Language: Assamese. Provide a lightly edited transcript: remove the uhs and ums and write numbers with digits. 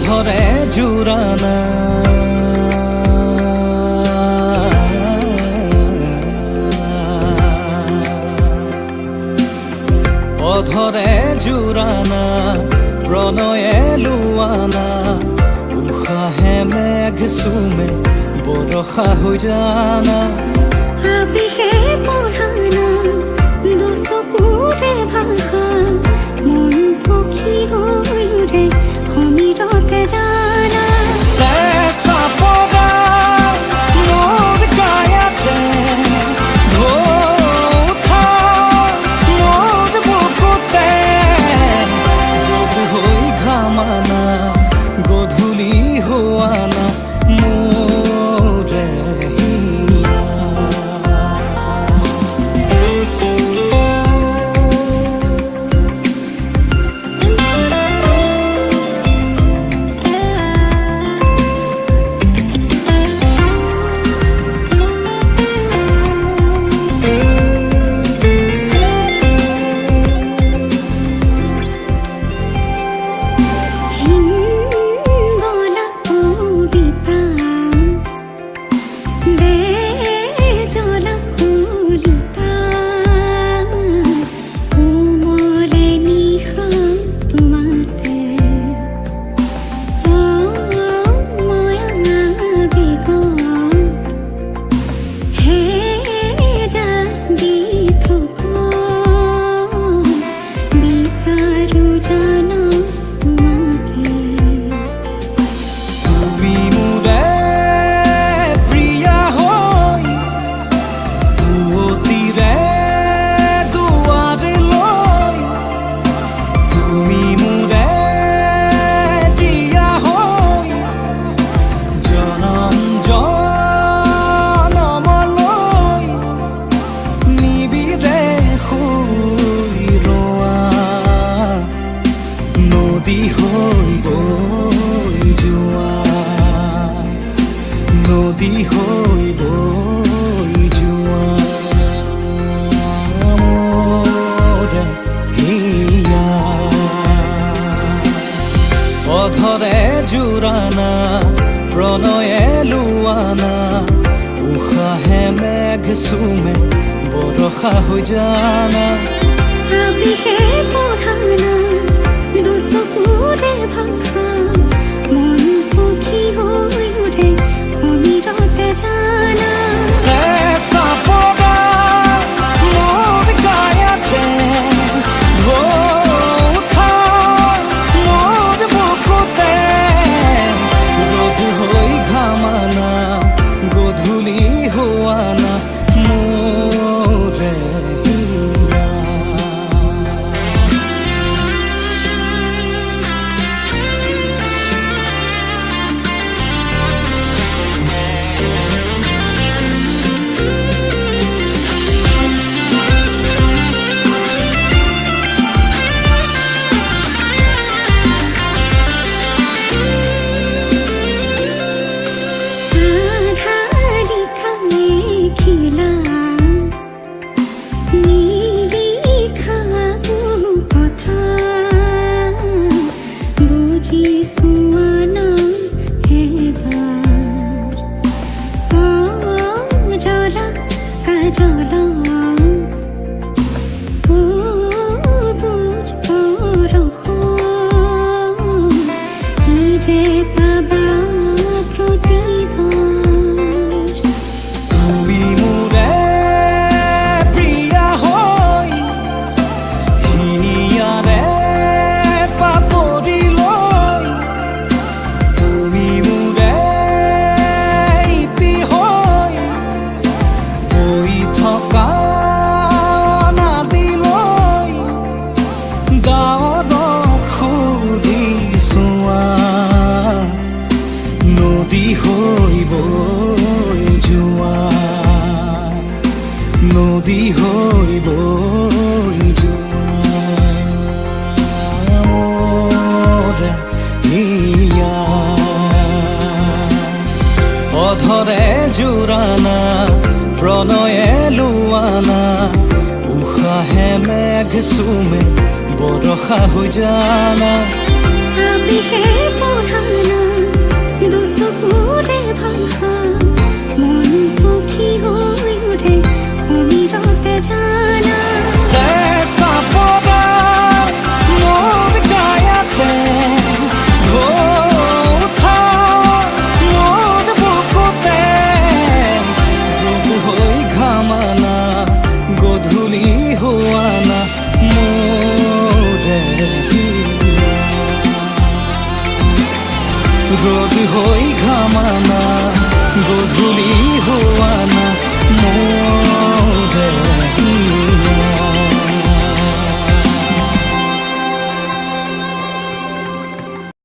অধৰে জোৰানা অধৰে জোৰানা প্ৰণয়ে লোৱানা উশাহে মেঘ চুমে বৰষা হৈ জানা আবেহে পঢ়ানা দচকুৰে ভাষা মন পক্ষী হৈ উৰে সমীৰতে জানা চেঁচা পৰা মোৰ গায়তে ঢৌ উঠা মোৰ বুকুতে ৰ'দ হৈ ঘামানা গধূলি হোৱানা মোৰে নদী হৈ বৈ যোৱা নদী হৈ বৈ যোৱা মোৰে হিয়া অধৰে জোৰানা প্ৰণয়ে লোৱানা উশাহে মেঘ চুমে বৰষা হৈ জানা আবেহে পঢ়ানা দচকুৰে ভাষা মন পক্ষী হৈ উৰে সমীৰতে জানা চেঁচা পৰা মোৰ গায়তে ঢৌ উঠা মোৰ বুকুতে ৰ'দ হৈ ঘামানা গধূলি হোৱানা মোৰে নদী হৈ বৈ যোৱা নদী হৈ বৈ যোৱা মোৰে হিয়া অধৰে জোৰানা প্ৰণয়ে লোৱানা উশাহে মেঘ চুমে বৰষা হৈ জানা আবেহে পঢ়ানা দুচকুৰে ভাষা মন পক্ষী হৈ উঠে সমীৰতে যা